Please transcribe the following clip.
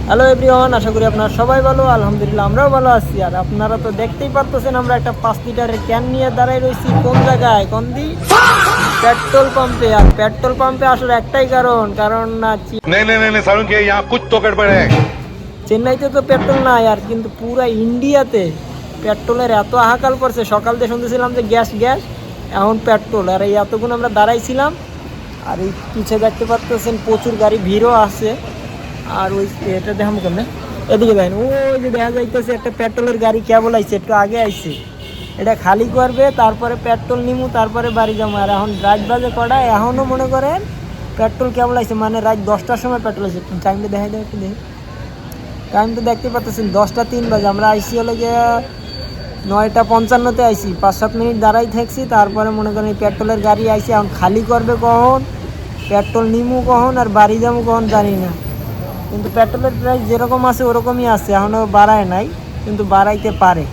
Hello everyone, আশা করি আপনারা সবাই ভালো। আলহামদুলিল্লাহ আমরাও ভালো আছি। আর আপনারা তো দেখতেই পারতেছেন আমরা একটা 5 লিটারের ক্যান নিয়ে দাঁড়াই রয়েছি কোন জায়গায়, কোন দি পেট্রোল পাম্পে। আর পেট্রোল পাম্পে আসার একটাই কারণ না नहीं नहीं नहीं नहीं सारुण के यहाँ कुछ तो गड़बड़ है। চেন্নাইতে তো পেট্রোল নাই, আর কিন্তু পুরা ইন্ডিয়াতে পেট্রোলের এত হাহাকার পড়ছে। সকাল থেকে শুনতেছিলাম যে গ্যাস গ্যাস, এখন পেট্রোল। আর এই এতক্ষণ আমরা দাঁড়াইছিলাম। আর এই পিছে দেখতে পাচ্ছেন প্রচুর গাড়ি, ভিড়ও আছে। আর ওই এটা দেখাম কেমনে, এদিকে দেখেন ওই যে দেখা যাইতেছে একটা পেট্রোলের গাড়ি কেবল আইছে, একটু আগে আইছে। এটা খালি করবে, তারপরে পেট্রোল নিমু, তারপরে বাড়ি যাবো। আর এখন রাত বাজে কটা, এখনও মনে করেন পেট্রোল কেবল আইছে, মানে রাত 10টার সময় পেট্রোল আছে। টাইমটা দেখাই দেয় একটু দেখি, টাইম তো দেখতে পাচ্ছেন 10টা 3 বাজে। আমরা আইসি হলে গিয়ে 9টা 55-তে আইসি, 5-7 মিনিট দাঁড়াই থাকছি। তারপরে মনে করেন এই পেট্রোলের গাড়ি আইসি, এখন খালি করবে কখন, পেট্রোল নিমু কখন, আর বাড়ি যাবো কখন জানি না। কিন্তু পেট্রোলের প্রাইস যেরকম আছে ওরকমই আছে, এখনও বাড়ায় নাই, কিন্তু বাড়াইতে পারে।